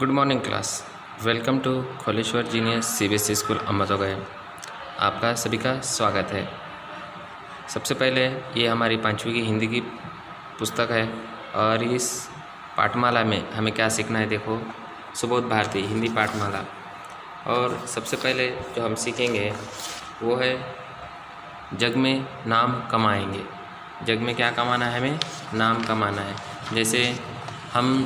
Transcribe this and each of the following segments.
Good morning class. Welcome to Kholeshwar genius CBSE school Ambajogai. आपका सभी का स्वागत है। सबसे पहले ये हमारी 5वीं की हिंदी की पुस्तक है और इस पाठमाला में हमें क्या सीखना है। देखो, सुबोध भारती हिंदी पाठमाला। और सबसे पहले जो हम सीखेंगे वो है जग में नाम कमाएंगे। जग में क्या कमाना है? हमें नाम कमाना है। जैसे हम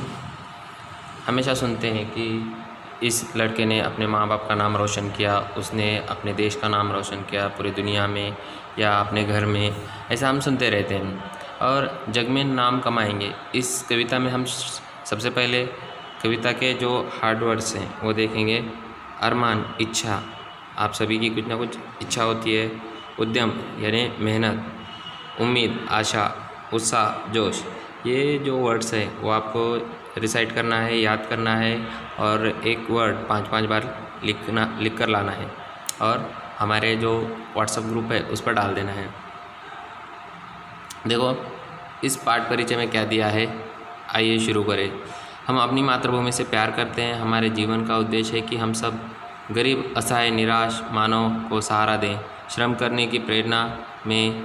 हमेशा सुनते हैं कि इस लड़के ने अपने माँ बाप का नाम रोशन किया, उसने अपने देश का नाम रोशन किया पूरी दुनिया में या अपने घर में, ऐसा हम सुनते रहते हैं। और जग में नाम कमाएंगे, इस कविता में हम सबसे पहले कविता के जो हार्ड वर्ड्स हैं वो देखेंगे। अरमान, इच्छा, आप सभी की कुछ ना कुछ इच्छा होती है। उद्यम यानी मेहनत, उम्मीद, आशा, उत्साह, जोश, ये जो वर्ड्स हैं वो आपको रिसाइट करना है, याद करना है और एक वर्ड 5-5 बार लिख कर लाना है और हमारे जो व्हाट्सएप ग्रुप है उस पर डाल देना है। देखो, इस पाठ परिचय में क्या दिया है, आइए शुरू करें। हम अपनी मातृभूमि से प्यार करते हैं। हमारे जीवन का उद्देश्य है कि हम सब गरीब, असहाय, निराश मानव को सहारा दें, श्रम करने की प्रेरणा में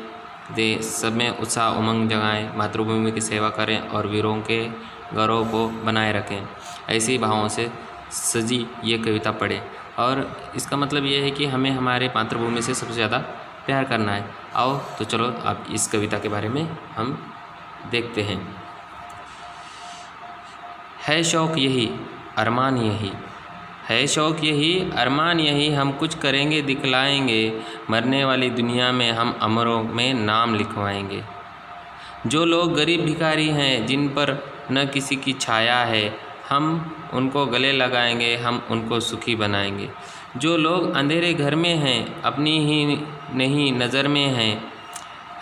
दें, सब में उत्साह उमंग जगाएं, मातृभूमि की सेवा करें और वीरों के गौरव को बनाए रखें। ऐसी भावों से सजी ये कविता पढ़ें। और इसका मतलब ये है कि हमें हमारे मातृभूमि से सबसे ज़्यादा प्यार करना है। आओ तो चलो अब इस कविता के बारे में हम देखते हैं। है शौक़ यही, अरमान यही, है शौक़ यही, अरमान यही, हम कुछ करेंगे दिखलाएंगे, मरने वाली दुनिया में हम अमरों में नाम लिखवाएंगे। जो लोग गरीब भिखारी हैं, जिन पर न किसी की छाया है, हम उनको गले लगाएंगे, हम उनको सुखी बनाएंगे। जो लोग अंधेरे घर में हैं, अपनी ही नहीं नज़र में हैं,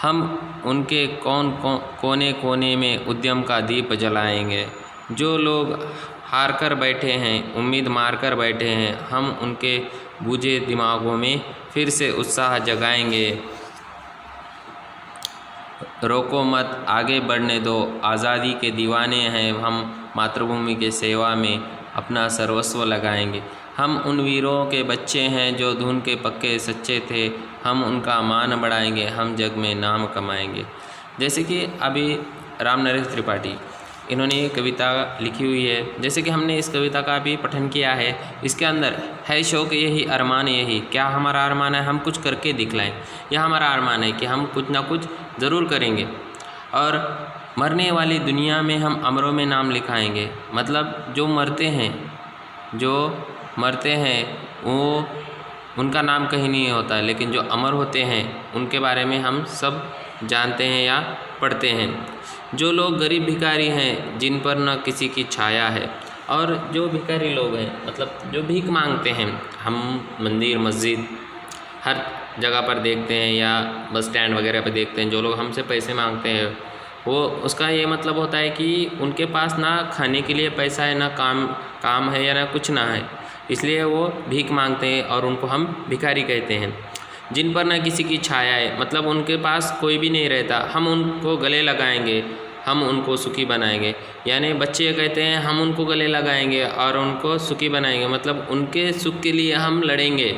हम उनके कोने कोने में उद्यम का दीप जलाएंगे। जो लोग हार कर बैठे हैं, उम्मीद मार कर बैठे हैं, हम उनके बूझे दिमागों में फिर से उत्साह जगाएंगे। रोको मत, आगे बढ़ने दो, आज़ादी के दीवाने हैं हम, मातृभूमि के सेवा में अपना सर्वस्व लगाएंगे। हम उन वीरों के बच्चे हैं जो धुन के पक्के सच्चे थे, हम उनका मान बढ़ाएंगे, हम जग में नाम कमाएंगे। जैसे कि अभी राम नरेश त्रिपाठी इन्होंने ये कविता लिखी हुई है। जैसे कि हमने इस कविता का भी पठन किया है। इसके अंदर है शौक़ यही, अरमान यही, क्या हमारा अरमान है? हम कुछ करके दिखलाएं। यह हमारा अरमान है कि हम कुछ ना कुछ ज़रूर करेंगे और मरने वाली दुनिया में हम अमरों में नाम लिखाएंगे। मतलब जो मरते हैं वो उनका नाम कहीं नहीं होता, लेकिन जो अमर होते हैं उनके बारे में हम सब जानते हैं या पढ़ते हैं। जो लोग गरीब भिखारी हैं, जिन पर न किसी की छाया है, और जो भिखारी लोग हैं मतलब जो भीख मांगते हैं, हम मंदिर मस्जिद हर जगह पर देखते हैं या बस स्टैंड वगैरह पर देखते हैं, जो लोग हमसे पैसे मांगते हैं, वो उसका ये मतलब होता है कि उनके पास ना खाने के लिए पैसा है, ना काम है या ना कुछ ना है, इसलिए वो भीख मांगते हैं और उनको हम भिखारी कहते हैं। जिन पर न किसी की छाया है, मतलब उनके पास कोई भी नहीं रहता, हम उनको गले लगाएंगे, हम उनको सुखी बनाएंगे। यानी बच्चे कहते हैं हम उनको गले लगाएंगे और उनको सुखी बनाएंगे, मतलब उनके सुख के लिए हम लड़ेंगे,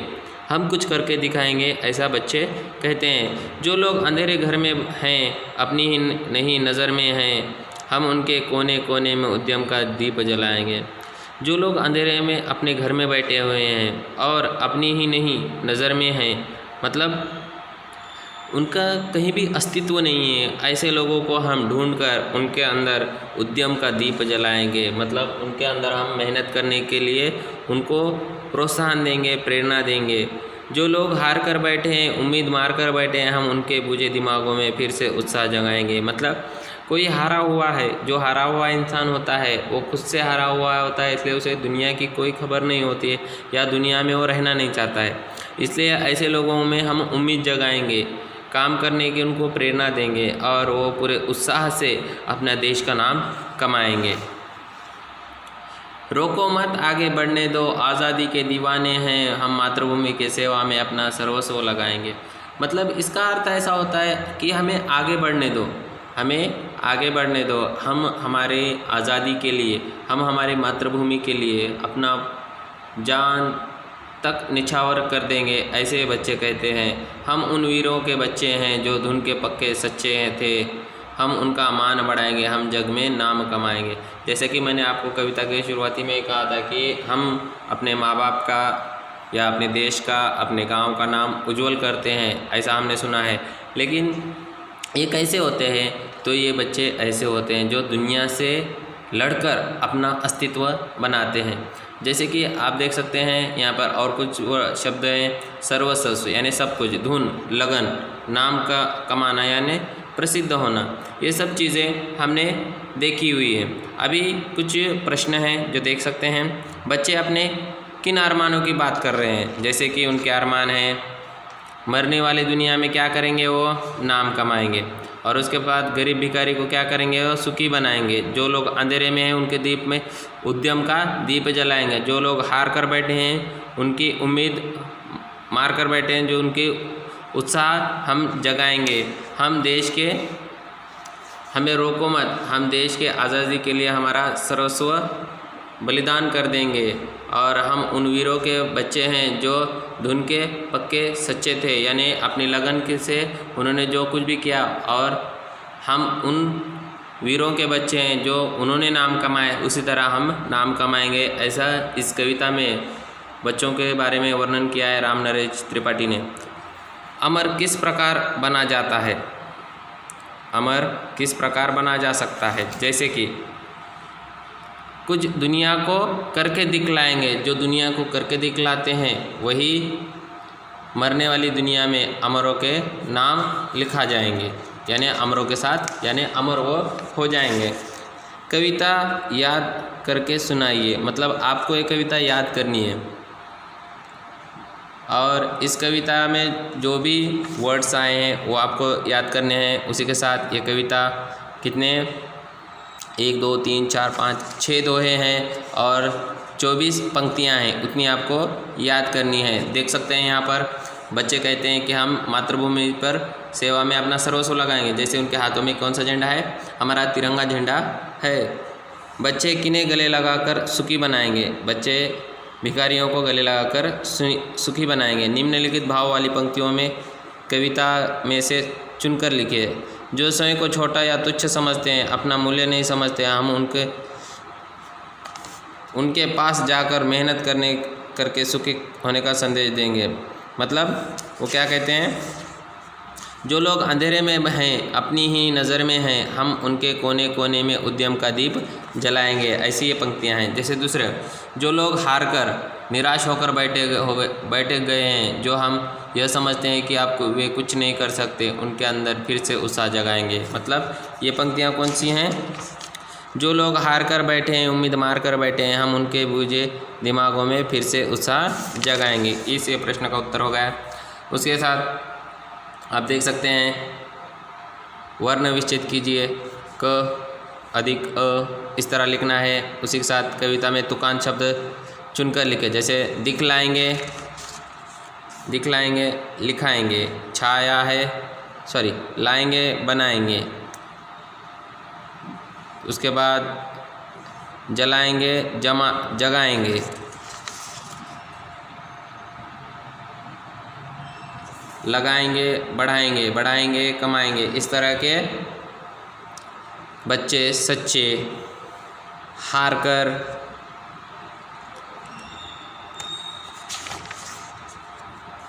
हम कुछ करके दिखाएंगे, ऐसा बच्चे कहते हैं। जो लोग अंधेरे घर में हैं, अपनी ही नहीं नज़र में हैं, हम उनके कोने कोने में उद्यम का दीप जलाएंगे। जो लोग अंधेरे में अपने घर में बैठे हुए हैं और अपनी ही नहीं नज़र में हैं, मतलब उनका कहीं भी अस्तित्व नहीं है, ऐसे लोगों को हम ढूंढकर उनके अंदर उद्यम का दीप जलाएंगे। मतलब उनके अंदर हम मेहनत करने के लिए उनको प्रोत्साहन देंगे, प्रेरणा देंगे। जो लोग हार कर बैठे हैं, उम्मीद मार कर बैठे हैं, हम उनके बूझे दिमागों में फिर से उत्साह जगाएंगे। मतलब कोई हारा हुआ है, जो हारा हुआ इंसान होता है वो खुद से हारा हुआ होता है, इसलिए उसे दुनिया की कोई खबर नहीं होती है या दुनिया में वो रहना नहीं चाहता है। इसलिए ऐसे लोगों में हम उम्मीद जगाएंगे, काम करने की उनको प्रेरणा देंगे और वो पूरे उत्साह से अपना देश का नाम कमाएंगे। रोको मत, आगे बढ़ने दो, आज़ादी के दीवाने हैं हम, मातृभूमि के सेवा में अपना सर्वस्व लगाएंगे। मतलब इसका अर्थ ऐसा होता है कि हमें आगे बढ़ने दो, हमें आगे बढ़ने दो, हम हमारे आज़ादी के लिए, हम हमारी मातृभूमि के लिए अपना जान तक निछावर कर देंगे, ऐसे बच्चे कहते हैं। हम उन वीरों के बच्चे हैं जो धुन के पक्के सच्चे थे, हम उनका मान बढ़ाएंगे, हम जग में नाम कमाएंगे। जैसे कि मैंने आपको कविता के शुरुआती में कहा था कि हम अपने माँ बाप का या अपने देश का, अपने गांव का नाम उज्जवल करते हैं, ऐसा हमने सुना है। लेकिन ये कैसे होते हैं? तो ये बच्चे ऐसे होते हैं जो दुनिया से लड़कर अपना अस्तित्व बनाते हैं। जैसे कि आप देख सकते हैं यहाँ पर और कुछ शब्द हैं, सर्वस्व यानी सब कुछ, धुन, लगन, नाम का कमाना यानी प्रसिद्ध होना, ये सब चीज़ें हमने देखी हुई है। अभी कुछ प्रश्न हैं जो देख सकते हैं। बच्चे अपने किन अरमानों की बात कर रहे हैं? जैसे कि उनके अरमान हैं मरने वाली दुनिया में क्या करेंगे, वो नाम कमाएंगे, और उसके बाद गरीब भिखारी को क्या करेंगे, वो सुखी बनाएंगे। जो लोग अंधेरे में हैं उनके दीप में उद्यम का दीप जलाएंगे। जो लोग हार कर बैठे हैं उनकी उम्मीद मार कर बैठे हैं, जो उनकी उत्साह हम जगाएंगे। हम देश के, हमें रोको मत, हम देश के आज़ादी के लिए हमारा सर्वस्व बलिदान कर देंगे। और हम उन वीरों के बच्चे हैं जो धुन के पक्के सच्चे थे, यानी अपनी लगन के से उन्होंने जो कुछ भी किया, और हम उन वीरों के बच्चे हैं जो उन्होंने नाम कमाए, उसी तरह हम नाम कमाएंगे। ऐसा इस कविता में बच्चों के बारे में वर्णन किया है राम नरेश त्रिपाठी ने। अमर किस प्रकार बना जाता है? अमर किस प्रकार बना जा सकता है? जैसे कि कुछ दुनिया को करके दिखलाएंगे, जो दुनिया को करके दिखलाते हैं वही मरने वाली दुनिया में अमरों के नाम लिखा जाएंगे, यानी अमरों के साथ, यानी अमर वो हो जाएंगे। कविता याद करके सुनाइए, मतलब आपको एक कविता याद करनी है, और इस कविता में जो भी वर्ड्स आए हैं वो आपको याद करने हैं। उसी के साथ ये कविता कितने 1 2 3 4 5 6 दोहे हैं और 24 पंक्तियां हैं, उतनी आपको याद करनी है। देख सकते हैं यहाँ पर बच्चे कहते हैं कि हम मातृभूमि पर सेवा में अपना सर्वस्व लगाएंगे। जैसे उनके हाथों में कौन सा झंडा है? हमारा तिरंगा झंडा है। बच्चे किन्हें गले लगाकर सुखी बनाएंगे? बच्चे भिखारियों को गले लगाकर सुखी बनाएंगे। निम्नलिखित भाव वाली पंक्तियों में कविता में से चुनकर लिखिए। जो स्वयं को छोटा या तुच्छ समझते हैं, अपना मूल्य नहीं समझते, हम उनके पास जाकर मेहनत करके सुखी होने का संदेश देंगे। मतलब वो क्या कहते हैं? जो लोग अंधेरे में हैं, अपनी ही नज़र में हैं, हम उनके कोने कोने में उद्यम का दीप जलाएंगे। ऐसी ये पंक्तियां हैं। जैसे दूसरे, जो लोग हार कर निराश होकर बैठे गए हैं, जो हम यह समझते हैं कि आपको वे कुछ नहीं कर सकते, उनके अंदर फिर से उत्साह जगाएंगे। मतलब ये पंक्तियां कौन सी हैं? जो लोग हार कर बैठे हैं, उम्मीद मार कर बैठे हैं, हम उनके बूझे दिमागों में फिर से उत्साह जगाएंगे। इस ये प्रश्न का उत्तर हो गया। उसके साथ आप देख सकते हैं वर्ण विच्छेद कीजिए, क अधिक अ, इस तरह लिखना है। उसी के साथ कविता में तुकांत शब्द चुनकर लिखे। जैसे दिखलाएंगे, लिखाएंगे, छाया है, लाएंगे, बनाएंगे। उसके बाद जलाएंगे, जगाएंगे। लगाएंगे, बढ़ाएंगे, कमाएंगे। इस तरह के बच्चे सच्चे, हार कर,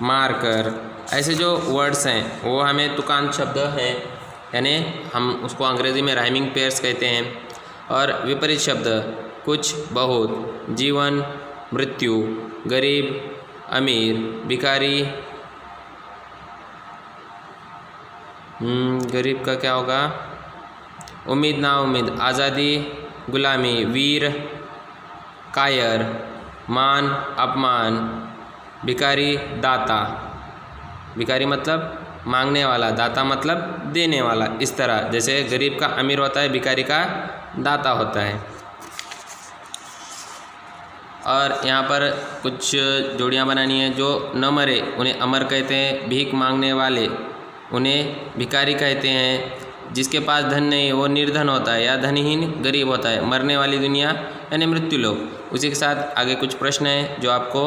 मार कर, ऐसे जो वर्ड्स हैं वो हमें तुकांत शब्द हैं, यानी हम उसको अंग्रेज़ी में राइमिंग पेयर्स कहते हैं। और विपरीत शब्द कुछ, बहुत, जीवन, मृत्यु, गरीब, अमीर, भिखारी। गरीब का क्या होगा? उम्मीद, ना उम्मीद, आज़ादी, गुलामी, वीर, कायर, मान, अपमान, भिखारी, दाता। भिखारी मतलब मांगने वाला, दाता मतलब देने वाला। इस तरह जैसे गरीब का अमीर होता है, भिखारी का दाता होता है। और यहाँ पर कुछ जोड़ियाँ बनानी है। जो न मरे उन्हें अमर कहते हैं, भीख मांगने वाले उन्हें भिखारी कहते हैं, जिसके पास धन नहीं वो निर्धन होता है या धनहीन गरीब होता है। मरने वाली दुनिया यानी मृत्यु लोक। उसी के साथ आगे कुछ प्रश्न हैं जो आपको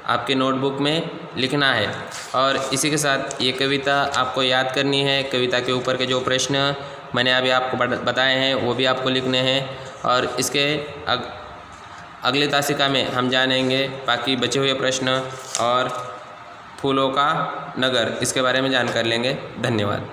आपके नोटबुक में लिखना है और इसी के साथ ये कविता आपको याद करनी है। कविता के ऊपर के जो प्रश्न मैंने अभी आपको बताए हैं वो भी आपको लिखने हैं और इसके अगले तासिका में हम जानेंगे बाकी बचे हुए प्रश्न और फूलों का नगर इसके बारे में जानकारी लेंगे। धन्यवाद।